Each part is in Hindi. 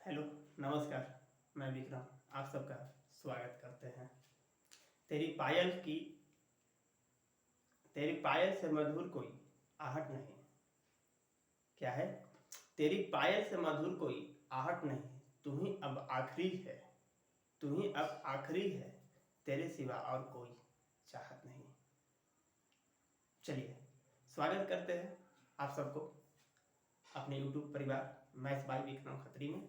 हेलो, नमस्कार। मैं विक्रम आप सबका स्वागत करते हैं। तेरी पायल की तेरी पायल से मधुर कोई आहट नहीं। क्या है? तेरी पायल से मधुर कोई आहट नहीं। तू ही अब आखिरी है। तू ही अब आखिरी है। तेरे सिवा और कोई चाहत नहीं। चलिए, स्वागत करते हैं आप सबको अपने YouTube परिवार मैथ्स बाय विक्रम खत्री में।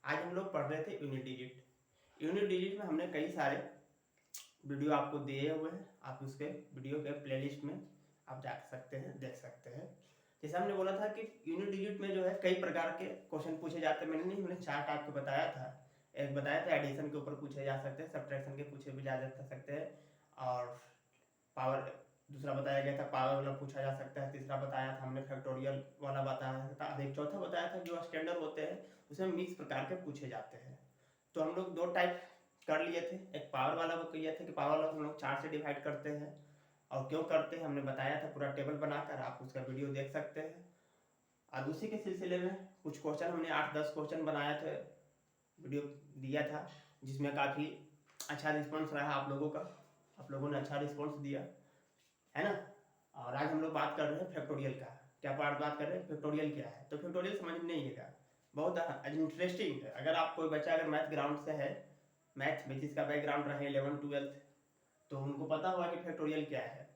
आज हम लोग पढ़ रहे थे यूनिट डिजिट। यूनिट डिजिट में हमने कई सारे वीडियो आपको दिए हुए हैं। आप उसके वीडियो के प्लेलिस्ट में आप जा सकते हैं, देख सकते हैं। जैसे हमने बोला था कि यूनिट डिजिट में जो है कई प्रकार के क्वेश्चन पूछे जाते हैं। मैंने 4 टाइप के बताया था। एक बताया था एडिशन के ऊपर पूछे जा सकते हैं, सब्ट्रैक्शन के पूछे भी जा सकते हैं, और पावर दूसरा बताया गया था पावर वाला पूछा जा सकता है। तीसरा बताया था हमने फैक्टोरियल वाला बताया था, और एक चौथा बताया था जो स्टैंडर्ड होते हैं उसमें मिक्स प्रकार के पूछे जाते हैं। तो हम लोग 2 टाइप कर लिए थे। एक पावर वाला को किया था कि पावर वाला को हम लोग 4 से डिवाइड करते हैं, और क्यों करते हैं हमने बताया था पूरा टेबल बनाकर। आप उसका वीडियो देख सकते हैं। और उसी के सिलसिले में कुछ क्वेश्चन हमने 8-10 क्वेश्चन बनाए थे, वीडियो दिया था, जिसमें काफ़ी अच्छा रिस्पॉन्स रहा आप लोगों का। आप लोगों ने अच्छा रिस्पॉन्स दिया है ना। और आज हम लोग बात कर रहे हैं फैक्टोरियल का। क्या बात कर रहे हैं? फैक्टोरियल क्या है। तो फैक्टोरियल समझ में नहीं आएगा, बहुत इंटरेस्टिंग है। अगर आप कोई बच्चा अगर मैथ ग्राउंड से है, मैथ में जिसका बैकग्राउंड रहे 11-12, तो उनको पता होगा कि फैक्टोरियल क्या है।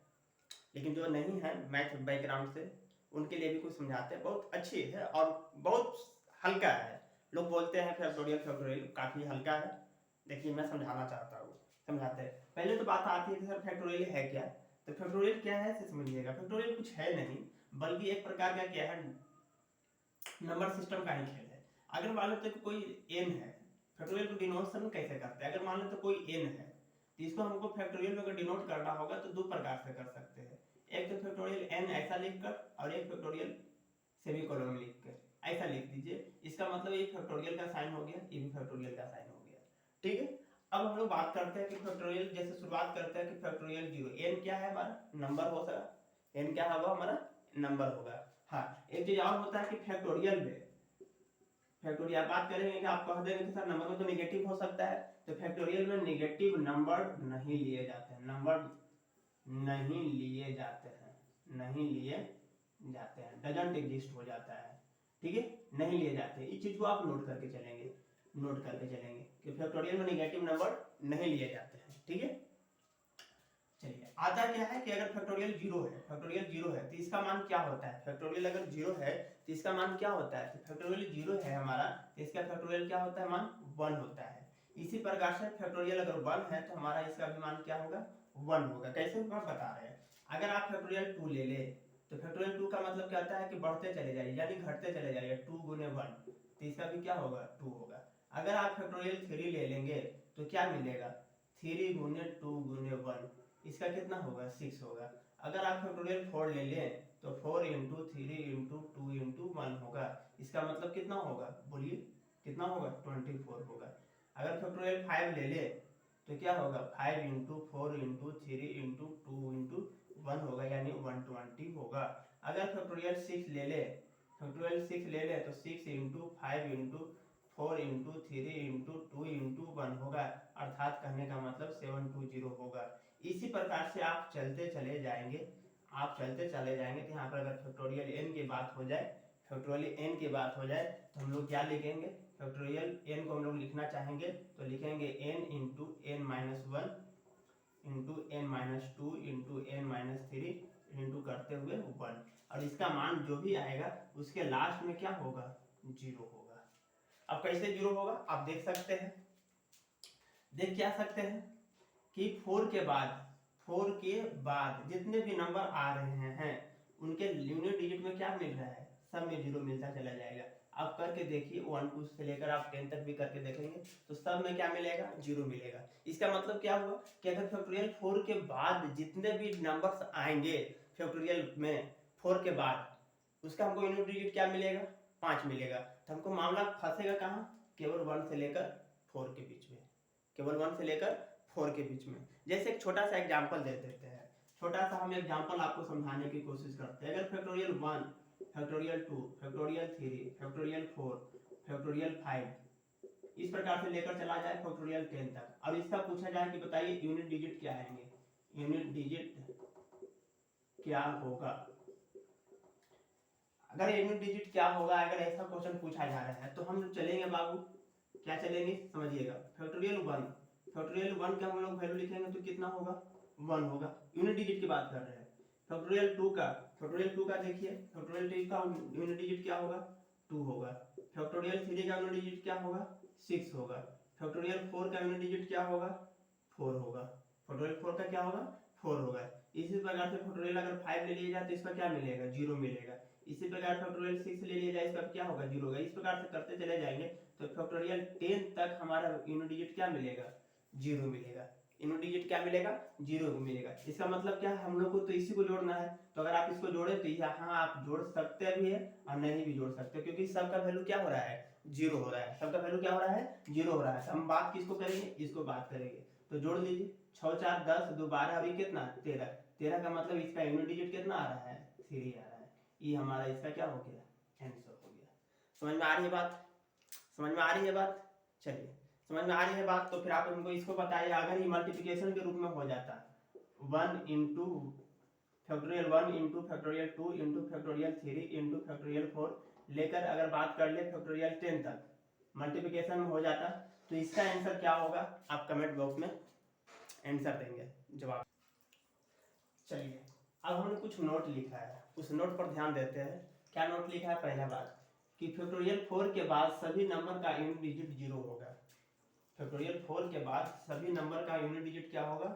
लेकिन जो नहीं है मैथ बैकग्राउंड से, उनके लिए भी कुछ समझाते हैं। बहुत अच्छी है और बहुत हल्का है। लोग बोलते हैं फैक्टोरियल फैक्टोरियल काफ़ी हल्का है। देखिए, मैं समझाना चाहता हूँ, समझाते हैं। पहले तो बात आती है कि सर फैक्टोरियल है क्या। तो फैक्टोरियल क्या है इसे समझिएगा। फैक्टोरियल कुछ है नहीं, बल्कि एक प्रकार का क्या है, नंबर सिस्टम का ही खेल है। अगर मान लेते कि कोई एन है, फैक्टोरियल को डिनोशन कैसे करते हैं। अगर मान लेते कोई एन है, तो इसको हमको फैक्टोरियल में अगर डिनोट करना होगा तो 2 प्रकार से कर सकते हैं। एक तो फैक्टोरियल एन ऐसा लिखकर, और एक फैक्टोरियल सेमीकोलन लिख कर ऐसा लिख दीजिए। इसका मतलब ये फैक्टोरियल का साइन हो गया, ये भी फैक्टोरियल का साइन हो गया। ठीक है। अब हम लोग बात करते हैं कि फैक्टोरियल, जैसे शुरुआत करते हैं कि फैक्टोरियल 0। एन क्या है हमारा? नंबर हो सका। एन क्या होगा हमारा? नंबर होगा। हाँ, एक चीज और होता है कि फैक्टोरियल में, फैक्टोरियल बात करेंगे कि आप कह देंगे कि सर नंबर में तो नेगेटिव हो सकता है। तो फैक्टोरियल में नेगेटिव नंबर नहीं लिए जाते हैं। नंबर नहीं लिए जाते हैं, नहीं लिए जाते हैं, डजंट एग्जिस्ट हो जाता है। ठीक है, नहीं लिए जाते हैं। इस चीज को आप नोट करके चलेंगे, नोट करके चलेंगे कि फैक्टोरियल में नेगेटिव नंबर नहीं लिए जाते हैं। ठीक है। चलिए, आता क्या है कि अगर फैक्टोरियल 0 है, फैक्टोरियल 0 है तो इसका मान क्या होता है। फैक्टोरियल अगर 0 है तो इसका मान क्या होता है। तो फैक्टोरियल 0 है हमारा, तो इसका फैक्टोरियल क्या होता है, मान 1 होता है। इसी प्रकार से फैक्टोरियल अगर 1 है तो हमारा इसका भी मान क्या होगा, 1 होगा। कैसे हम बता रहे हैं। अगर आप फैक्टोरियल 2 ले ले, तो फैक्टोरियल 2 का मतलब क्या होता है कि बढ़ते चले जाइए, यानी घटते चले जाइए। 2 गुने 1, तो इसका भी क्या होगा, 2 होगा। अगर आप फैक्टोरियल 3 ले लेंगे तो क्या मिलेगा, 3 गुने 2 गुने 1, इसका कितना होगा, 6 होगा। अगर आप फैक्टोरियल 4 ले लें तो 4 इंटू 3 इंटू 2 इंटू 1 होगा। इसका मतलब कितना होगा, बोलिए कितना होगा, 24 होगा। अगर फैक्टोरियल 5 ले ले तो क्या होगा, 5 इंटू 4 इंटू 3 इंटू 2 इंटू 1 होगा, यानी 120 होगा। अगर फैक्टोरियल 6 ले ले, फैक्टोरियल 6 ले ले तो 6 into 5 into 4 into 3 into 2 into 1 होगा, अर्थात कहने का मतलब 720 होगा। इसी प्रकार से आप चलते चले जाएंगे, आप चलते चले जाएंगे। तो यहाँ पर अगर फैक्टोरियल एन की बात हो जाए, फैक्टोरियल एन की बात हो जाए तो हम लोग क्या लिखेंगे, फैक्टोरियल एन को हम लोग लिखना चाहेंगे तो लिखेंगे n into n minus 1 into n minus 2 into n minus 3 into करते हुए 1, और इसका मान जो भी आएगा उसके लास्ट में क्या होगा, 0 होगा। अब कैसे 0 होगा आप देख सकते हैं, देख क्या सकते हैं कि 4 के बाद, 4 के बाद जितने भी नंबर आ रहे हैं उनके यूनिट डिजिट में क्या मिल रहा है, सब में 0 मिलता चला जाएगा। आप करके देखिए, 1 2 से लेकर आप 10 तक भी करके देखेंगे तो सब में क्या मिलेगा, 0 मिलेगा। इसका मतलब क्या हुआ कि अगर फैक्टोरियल 4 के बाद जितने भी नंबर्स आएंगे फैक्टोरियल में 4 के बाद, उसका हमको यूनिट डिजिट क्या मिलेगा, 5 मिलेगा। तो हमको मामला फंसेगा कहाँ, केवल 1 से लेकर 4 के बीच में, केवल 1 से लेकर 4 के बीच में। जैसे एक छोटा सा एग्जांपल दे देते हैं, छोटा सा हम एग्जांपल आपको समझाने की कोशिश करते हैं। अगर factorial 1, factorial 2, factorial 3, factorial 4, factorial 5 इस प्रकार से लेकर चला जाए फैक्टोरियल 10 तक। अब इसका पूछा जाए कि बताइए यूनिट डिजिट क्या आएंगे, यूनिट डिजिट क्या होगा। अगर यूनिट डिजिट क्या होगा, अगर ऐसा क्वेश्चन पूछा जा रहा है तो हम चलेंगे बाबू, क्या चलेंगे समझिएगा, फैक्टोरियल 1, फैक्टोरियल 1 का हम लोग वैल्यू लिखेंगे तो कितना होगा 1 होगा, यूनिट डिजिट की बात कर रहे हैं। फैक्टोरियल 2 का, फैक्टोरियल 2 का देखिए, फैक्टोरियल 2 का यूनिट डिजिट क्या होगा 2 होगा। फैक्टोरियल 3 का यूनिट डिजिट क्या होगा 6 होगा। फैक्टोरियल 4 का यूनिट डिजिट क्या होगा 4 होगा। फैक्टोरियल 4 का क्या होगा 4 होगा। इसी प्रकार से फैक्टोरियल अगर 5 ले लिया जाए तो इसका क्या मिलेगा 0 मिलेगा। इसी प्रकार फैक्टोरियल 6 ले लिया जाए इसका क्या होगा 0 होगा। इस प्रकार से करते चले जाएंगे तो फैक्टोरियल 10 तक हमारा यूनिट डिजिट क्या मिलेगा 0 मिलेगा। यूनिट डिजिट क्या मिलेगा 0 मिलेगा। इसका मतलब क्या है, हम लोग को तो इसी को जोड़ना है, तो अगर आप इसको जोड़े तो यहाँ आप जोड़ सकते भी है और नहीं भी जोड़ सकते, क्योंकि सबका वैल्यू क्या हो रहा है 0 हो रहा है, सबका वैल्यू क्या हो रहा है 0 हो रहा है। हम बात किसको करेंगे, इसको बात करेंगे। तो जोड़ लीजिए 6 4 10 2 12 अभी कितना 13, 13 का मतलब इसका यूनिट डिजिट कितना आ रहा है 3 आ रहा है। ये हमारा इसका क्या हो गया आंसर हो गया। समझ में आ रही है बात, समझ में आ रही है बात, चलिए समझ में आ रही है बात। तो फिर आप हमको इसको बताइए, अगर ये मल्टीप्लिकेशन के रूप में हो जाता 1 into factorial 1 into factorial 2 into factorial 3 into factorial 4 लेकर अगर बात कर ले फैक्टोरियल 10 तक मल्टीप्लिकेशन में हो जाता, तो इसका आंसर क्या होगा आप कमेंट बॉक्स में आंसर देंगे जवाब। चलिए अब हमने कुछ नोट लिखा है, उस नोट पर ध्यान देते हैं। क्या नोट लिखा है, पहला बात कि फैक्टोरियल 4 के बाद सभी नंबर का यूनिट डिजिट 0 होगा। फैक्टोरियल 4 के बाद सभी नंबर का यूनिट डिजिट क्या होगा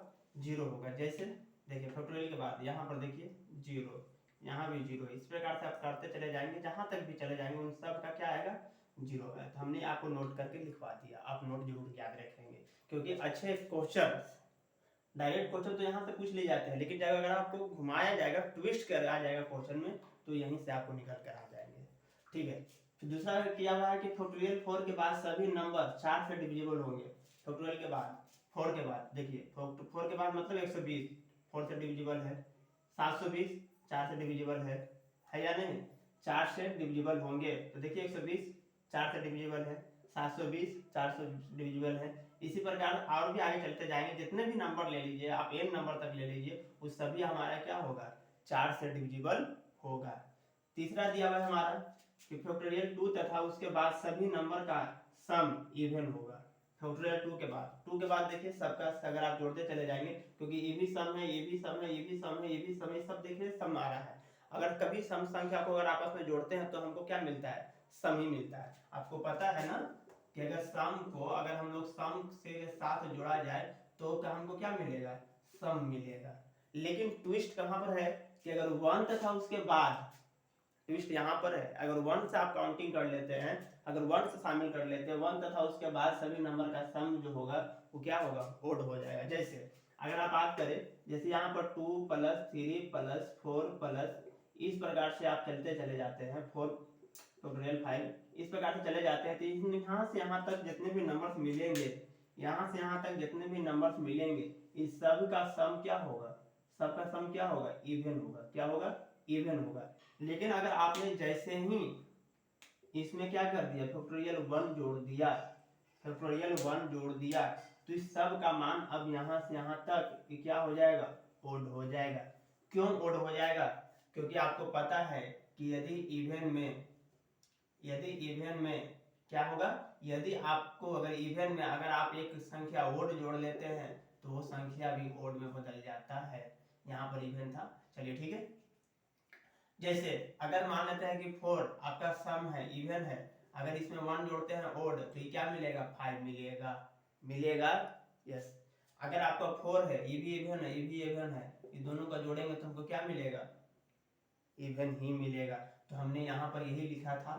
0 होगा। जैसे देखिए फैक्टोरियल के बाद यहाँ पर देखिए 0, यहाँ भी 0, इस प्रकार से आप करते चले जाएंगे, जहाँ तक भी चले जाएंगे उन सब का क्या आएगा 0 है। तो हमने आपको नोट करके लिखवा दिया, आप नोट जरूर याद रखेंगे, क्योंकि अच्छे क्वेश्चन डायरेक्ट क्वेश्चन तो यहाँ से पूछ ले जाते हैं, लेकिन जब अगर आपको घुमाया जाएगा ट्विस्ट कर आ जाएगा क्वेश्चन में तो यहीं से आपको निकल कर आ जाएंगे। ठीक है, फिर दूसरा किया हुआ है कि फैक्टोरियल 4 के बाद सभी नंबर 4 से डिविजिबल होंगे। फैक्टोरियल के बाद 4 के बाद देखिए 4 के बाद मतलब 120 4 से डिविजिबल है, 720 4 से डिविजिबल है या नहीं, 4 से डिविजिबल होंगे। तो देखिए 120 4 से डिविजिबल है, 720 4 से डिविजिबल है। इसी प्रकार और भी आगे चलते जाएंगे, जितने भी नंबर ले लीजिए आप n नंबर तक ले लीजिए, उस सभी हमारा क्या होगा 4 से डिविजिबल होगा। तीसरा दिया हुआ है हमारा कि फैक्टोरियल 2 तथा उसके बाद सभी नंबर का सम इवन होगा। फैक्टोरियल 2 के बाद देखिए सबका अगर आप जोड़ते चले जाएंगे, क्योंकि ये भी सम है, ये भी सम है, ये भी सम है, ये भी सम है, सब देखिए सम आ रहा है। अगर कभी सम संख्या को अगर आपस में जोड़ते हैं तो हमको क्या मिलता है सम ही मिलता है। आपको पता है ना कि अगर सम को अगर हम लोग सम से साथ जोड़ा जाए तो हमको क्या मिलेगा सम मिलेगा। लेकिन ट्विस्ट कहाँ पर है कि अगर 1 तथा उसके बाद, ट्विस्ट यहाँ पर है, अगर 1 से आप काउंटिंग कर लेते हैं, अगर 1 से शामिल कर लेते हैं 1 तथा उसके बाद सभी नंबर का सम जो होगा वो क्या होगा ओड हो जाएगा। जैसे अगर आप बात करें, जैसे यहाँ पर 2 + 3 + 4 प्लस, इस प्रकार से आप चलते चले जाते हैं 4 फैक्टोरियल 5, इस प्रकार से चले जाते हैं। तो यहाँ से यहाँ तक जितने भी नंबर्स मिलेंगे, यहाँ से यहाँ तक जितने भी नंबर्स मिलेंगे, इस सब का सम क्या होगा, सबका सम क्या होगा इवन होगा। क्या होगा इवन होगा। लेकिन अगर आपने जैसे ही इसमें क्या कर दिया फैक्टोरियल 1 जोड़ दिया, फैक्टोरियल 1 जोड़ दिया, तो इस सब का मान अब यहाँ से यहाँ तक क्या हो जाएगा ओड हो जाएगा। क्यों ओड हो जाएगा, क्योंकि आपको पता है कि यदि इवन में क्या होगा, यदि आपको अगर इवन में अगर आप एक संख्या ओड जोड़ लेते हैं तो वो संख्या भी ओड में बदल जाता है। यहाँ पर इवन था, चलिए ठीक है। जैसे अगर मान लेते हैं कि 4 आपका सम है इवन है, अगर इसमें 1 जोड़ते हैं ओड तो ये क्या मिलेगा 5 मिलेगा यस। अगर आपका 4 है ये भी इवन है ये भी इवन है, ये दोनों का जोड़ेंगे तो हमको क्या मिलेगा इवन ही मिलेगा। तो हमने यहाँ पर यही लिखा था,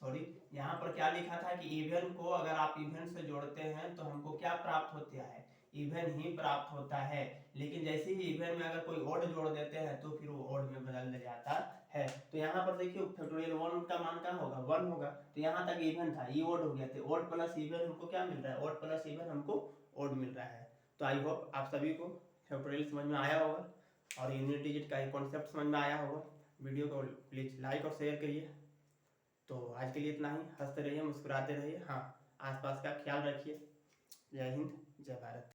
सॉरी यहाँ पर क्या लिखा था कि इवन को अगर आप इवन से जोड़ते हैं तो हमको क्या प्राप्त होता है इवन ही प्राप्त होता है। लेकिन जैसे ही इवन में अगर कोई ओड जोड़ देते हैं तो फिर वो ओड में बदल जाता है। तो यहाँ पर देखिए फैक्टोरियल 1 का मान क्या होगा 1 होगा, तो यहाँ तक इवन था ये ओड हो गया, तो ओड प्लस इवन हमको क्या मिल रहा है ओड प्लस इवन हमको ओड मिल रहा है। तो आई होप आप सभी को फैक्टोरियल समझ में आया होगा और यूनिट डिजिट का कॉन्सेप्ट समझ में आया होगा। वीडियो को प्लीज़ लाइक और शेयर करिए। तो आज के लिए इतना ही, हंसते रहिए मुस्कुराते रहिए। हाँ, आसपास का ख्याल रखिए। जय हिंद, जय भारत।